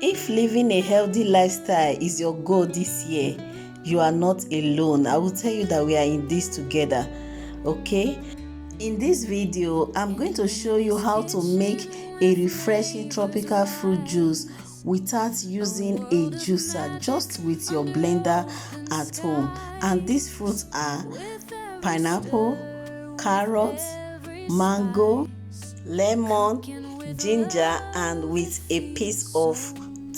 If living a healthy lifestyle is your goal this year, you are not alone. I will tell you that we are in this together, okay? In this video, I'm going to show you how to make a refreshing tropical fruit juice without using a juicer, just with your blender at home. And these fruits are pineapple, carrot, mango, lemon, ginger, and with a piece of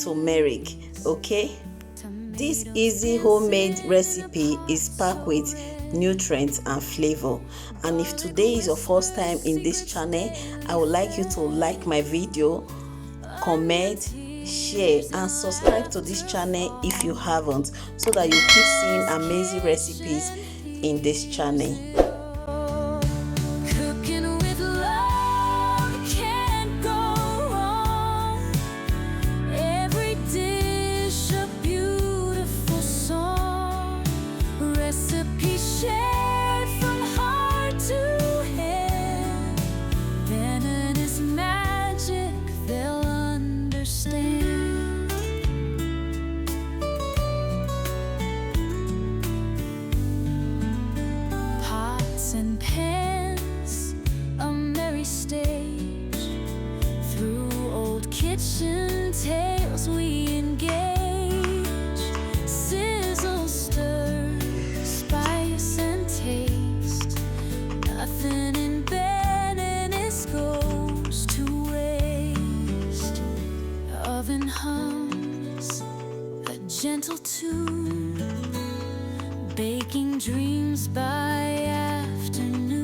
turmeric. Okay, this easy homemade recipe is packed with nutrients and flavor. And if today is your first time in this channel, I would like you to like my video, comment, share, and subscribe to this channel if you haven't, so that you keep seeing amazing recipes in this channel. Tales we engage, sizzle, stir, spice and taste. Nothing in Benninice goes to waste. Oven hums a gentle tune, baking dreams by afternoon.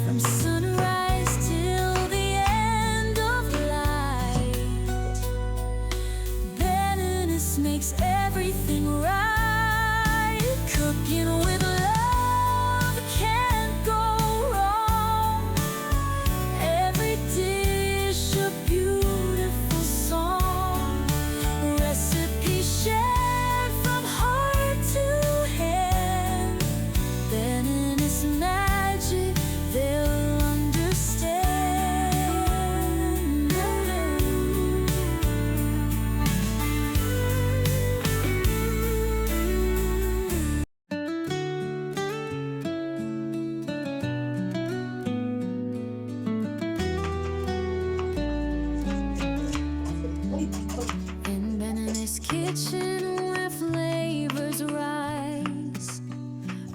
From sunrise till the end of light, Benninice makes everything right. Cooking with love can't go wrong. Every dish a beautiful song, recipe shared from heart to hand. Benninice magic, they'll understand. In Benninice kitchen where flavors rise,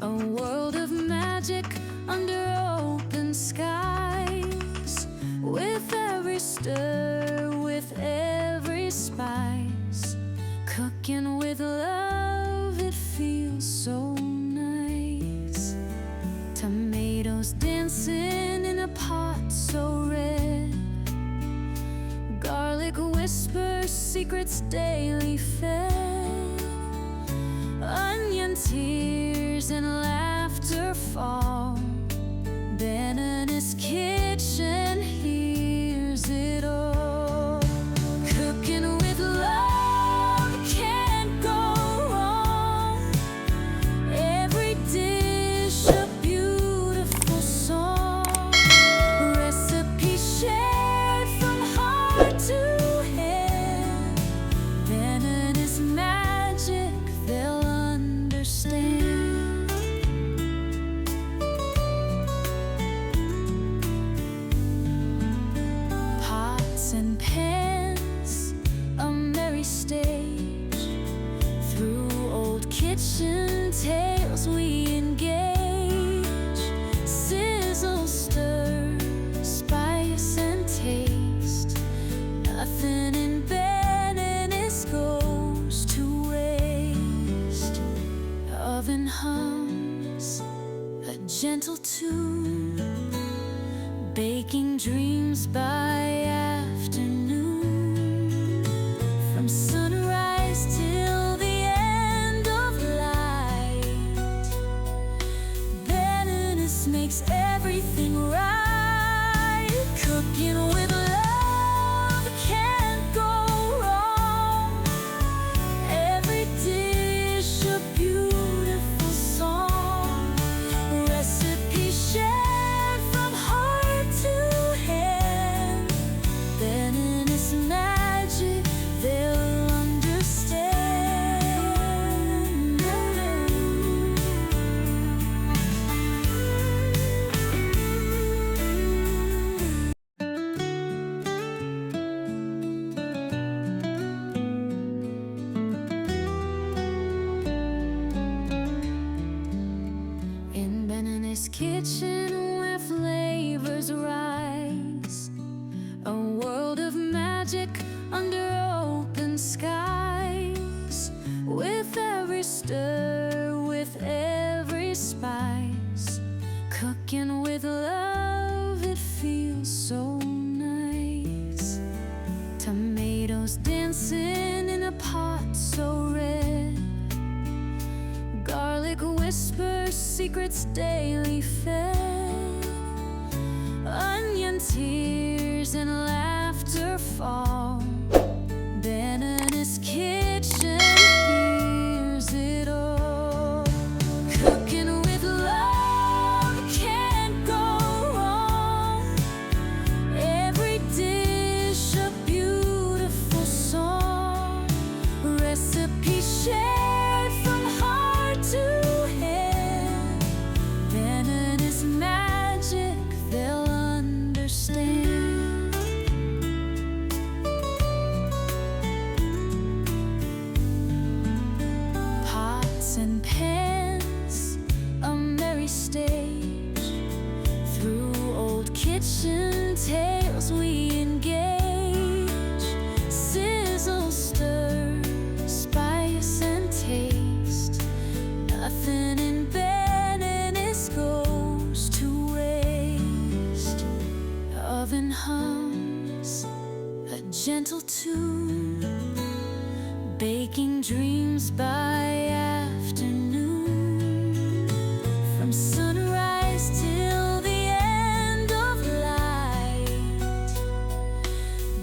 a world of magic under open skies. With every stir, with every spice, cooking with love, it feels so nice. Tomatoes dancing in a pot so red, garlic whispers, secrets daily fed. Onion tears and laughter fall. Benninice kitchen hears it all. Cooking with love can't go wrong. Every dish a beautiful song, recipe shared from heart to hand. Benninice magic, they'll understand. Pots and pans, a merry stage. Through old kitchen tales we engage. Sizzle, stir, spice and taste. Nothing in Benninice goes to waste. Oven hums a gentle tune, baking dreams by afternoon. From sunrise till the end of light, Benninice makes everything right. Cooking with love can't go wrong. Every dish a beautiful song, recipe shared from heart to hand. magic under open skies. With every stir, with every spice, cooking with love, it feels so nice. Tomatoes dancing in a pot so red, garlic whispers secrets daily fed, onion tears and laughter fall. Benninice kitchen hears it all. Cooking with love can't go wrong. Every dish a beautiful song. Recipe shared from heart to head. Benninice magic they'll understand. And pans, a merry stage. Through old kitchen tales we engage. Sizzle, stir, spice and taste. Nothing in Benninice goes to waste. Oven hums a gentle tune, baking dreams by afternoon. From sunrise till the end of light,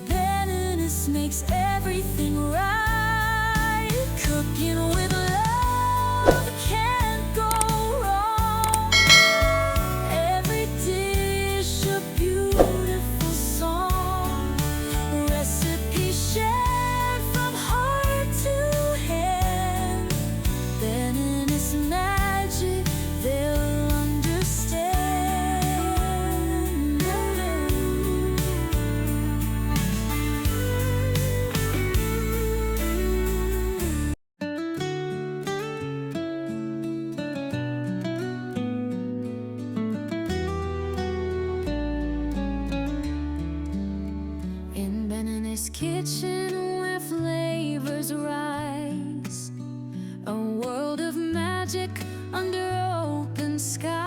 Benninice makes everything right. Cooking with love can't go wrong. Every dish a beautiful song. Recipe shared from heart to hand. Benninice magic they'll understand. In Benninice kitchen where flavors rise, a world of magic under open sky.